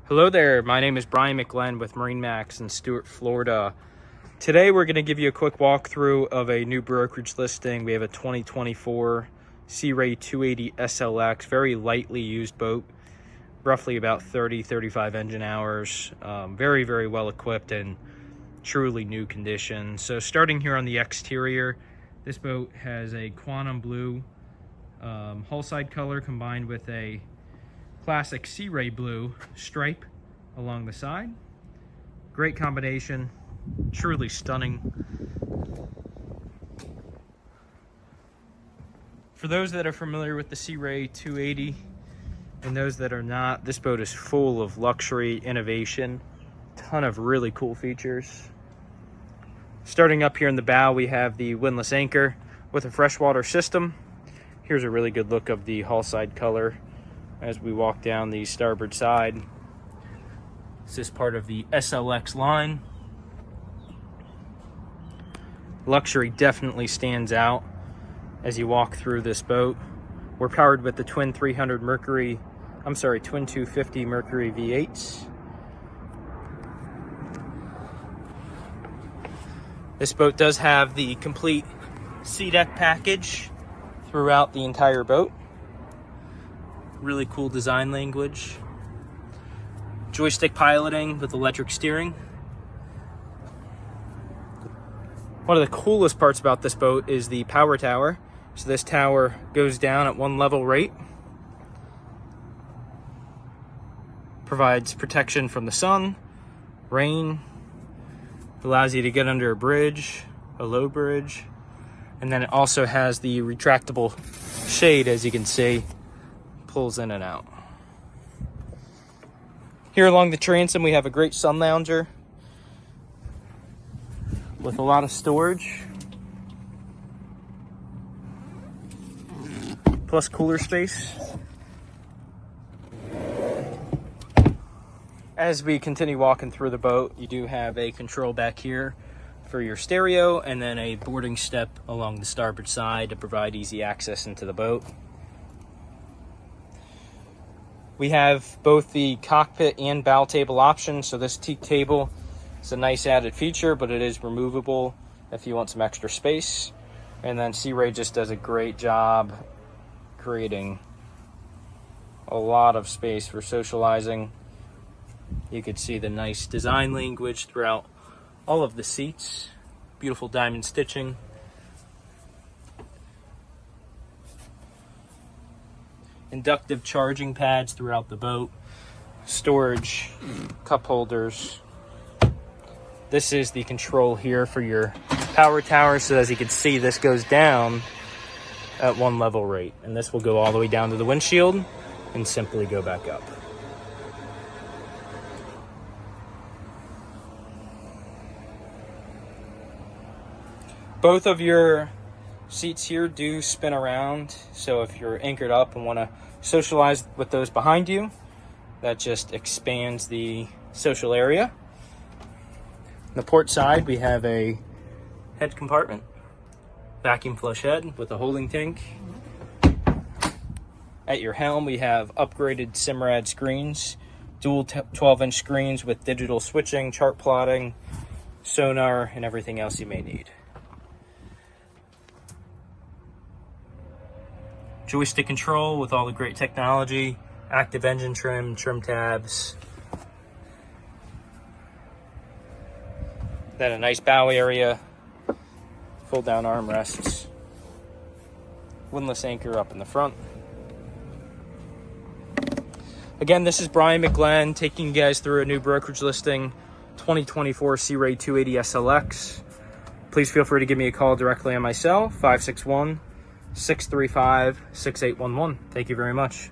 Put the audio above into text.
Hello there, my name is Brian McGlenn with MarineMax in Stuart, Florida. Today we're going to give you a quick walkthrough of a new brokerage listing. We have a 2024 Sea Ray 280 SLX, very lightly used boat, roughly about 35 engine hours, very well equipped and truly new condition. So starting here on the exterior, this boat has a quantum blue hull side color combined with a classic Sea Ray blue stripe along the side. Great combination, truly stunning. For those that are familiar with the Sea Ray 280 and those that are not, this boat is full of luxury innovation, ton of really cool features. Starting up here in the bow, we have the windlass anchor with a freshwater system. Here's a really good look of the hull side color as we walk down the starboard side. This is part of the SLX line. Luxury definitely stands out as you walk through this boat. We're powered with the twin 250 Mercury V8s. This boat does have the complete SeaDeck package throughout the entire boat. Really cool design language. Joystick piloting with electric steering. One of the coolest parts about this boat is the power tower. So this tower goes down at one level rate. Provides protection from the sun, rain. Allows you to get under a bridge, a low bridge. And then it also has the retractable shade, as you can see, pulls in and out. Here along the transom, we have a great sun lounger with a lot of storage, plus cooler space. As we continue walking through the boat, you do have a control back here for your stereo, and then a boarding step along the starboard side to provide easy access into the boat. We have both the cockpit and bow table options, so this teak table is a nice added feature, but it is removable if you want some extra space. And then Sea Ray just does a great job creating a lot of space for socializing. You could see the nice design language throughout all of the seats. Beautiful diamond stitching. Inductive charging pads throughout the boat. Storage, cup holders. This is the control here for your power tower. So as you can see, this goes down at one level rate. And this will go all the way down to the windshield and simply go back up. Both of your seats here do spin around, so if you're anchored up and want to socialize with those behind you, that just expands the social area. On the port side, we have a head compartment, vacuum flush head with a holding tank. At your helm, we have upgraded Simrad screens, dual 12-inch screens with digital switching, chart plotting, sonar, and everything else you may need. Joystick control with all the great technology, active engine trim, trim tabs. Then a nice bow area, fold down armrests, windlass anchor up in the front. Again, this is Brian McGlenn taking you guys through a new brokerage listing, 2024 Sea Ray 280 SLX. Please feel free to give me a call directly on my cell, 561-635-6811. Thank you very much.